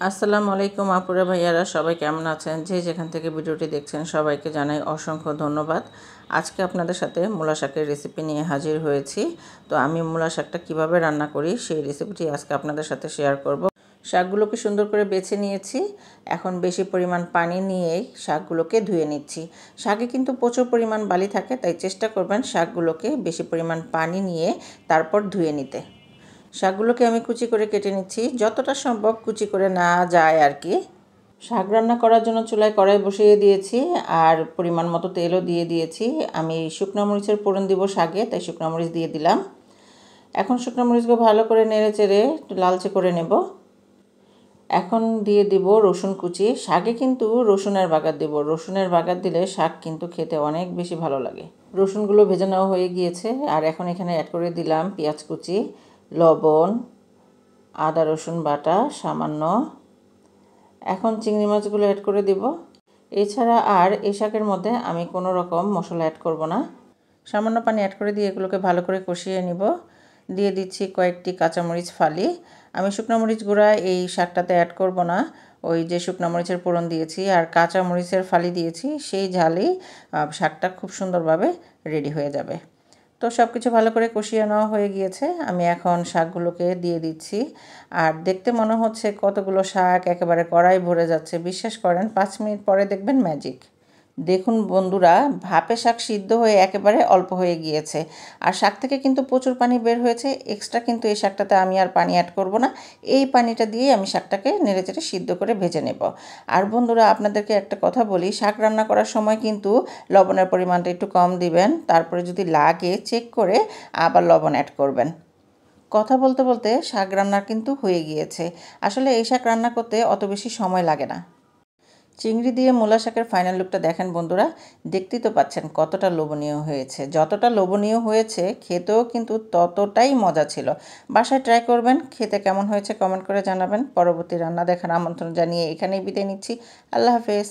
আসসালামু আলাইকুম আপুরা ভাইয়ারা, সবাই কেমন আছেন? যে যেখান থেকে ভিডিওটি দেখছেন সবাইকে জানাই অসংখ্য ধন্যবাদ। আজকে আপনাদের সাথে মূলা শাকের রেসিপি নিয়ে হাজির হয়েছি। তো আমি মূলা শাকটা কীভাবে রান্না করি সেই রেসিপিটি আজকে আপনাদের সাথে শেয়ার করব। শাকগুলোকে সুন্দর করে বেছে নিয়েছি। এখন বেশি পরিমাণ পানি নিয়েই শাকগুলোকে ধুয়ে নিচ্ছি। শাকে কিন্তু প্রচুর পরিমাণ বালি থাকে, তাই চেষ্টা করবেন শাকগুলোকে বেশি পরিমাণ পানি নিয়ে তারপর ধুয়ে নিতে। শাকগুলোকে আমি কুচি করে কেটে নিচ্ছি, যতটা সম্ভব কুচি করে না যায় আর কি। শাক রান্না করার জন্য চুলায় কড়াই বসিয়ে দিয়েছি আর পরিমাণ মতো তেলও দিয়ে দিয়েছি। আমি শুকনো মরিচের ফোড়ন দিব শাকে, তাই শুকনো মরিচ দিয়ে দিলাম। এখন শুকনো মরিচগুলো ভালো করে নেড়ে চেড়ে একটু লালচে করে নেব। এখন দিয়ে দিব রসুন কুচি। শাকে কিন্তু রসুনের বাগার দেব। রসুনের বাগার দিলে শাক কিন্তু খেতে অনেক বেশি ভালো লাগে। রসুনগুলো ভেজে নেওয়া হয়ে গিয়েছে আর এখন এখানে অ্যাড করে দিলাম পেঁয়াজ কুচি, লবণ, আদা রসুন বাটা সামান্য। এখন চিংড়ি মাছগুলো অ্যাড করে দেব। এছাড়া আর এই শাকের মধ্যে আমি কোনো রকম মশলা অ্যাড করব না। সামান্য পানি অ্যাড করে দিয়ে এগুলোকে ভালো করে কষিয়ে নিব। দিয়ে দিচ্ছি কয়েকটি কাঁচামরিচ ফালি। আমি শুকনো মরিচ গুঁড়া এই শাকটাতে অ্যাড করব না, ওই যে শুকনো মরিচের ফোড়ন দিয়েছি আর কাঁচামরিচের ফালি দিয়েছি, সেই ঝালেই শাকটা খুব সুন্দরভাবে রেডি হয়ে যাবে। তো সব কিছু ভালো করে কষিয়ে নেওয়া হয়ে গিয়েছে। আমি এখন শাকগুলোকে দিয়ে দিচ্ছি। আর দেখতে মনে হচ্ছে কতগুলো শাক একেবারে কড়াই ভরে যাচ্ছে। বিশ্বাস করেন 5 মিনিট পরে দেখবেন ম্যাজিক। দেখুন বন্ধুরা, ভাপে শাক সিদ্ধ হয়ে একেবারে অল্প হয়ে গিয়েছে। আর শাক থেকে কিন্তু প্রচুর পানি বের হয়েছে। এক্সট্রা কিন্তু এই শাকটাতে আমি আর পানি অ্যাড করব না। এই পানিটা দিয়ে আমি শাকটাকে নেড়েচেড়ে সিদ্ধ করে ভেজে নেব। আর বন্ধুরা, আপনাদেরকে একটা কথা বলি, শাক রান্না করার সময় কিন্তু লবণের পরিমাণটা একটু কম দিবেন। তারপরে যদি লাগে চেক করে আবার লবণ অ্যাড করবেন। কথা বলতে বলতে শাক রান্না কিন্তু হয়ে গিয়েছে। আসলে এই শাক রান্না করতে অত বেশি সময় লাগে না। চিংড়ি দিয়ে মূলা শাকের ফাইনাল লুকটা দেখেন বন্ধুরা, দেখতেই তো পাচ্ছেন কতটা লোভনীয় হয়েছে। যতটা লোভনীয় হয়েছে খেতেও কিন্তু ততটাই মজা ছিল। বাসায় ট্রাই করবেন, খেতে কেমন হয়েছে কমেন্ট করে জানাবেন। পরবর্তী রান্না দেখার আমন্ত্রণ জানিয়ে এখানেই বিদায় নিচ্ছি। আল্লাহ হাফেজ।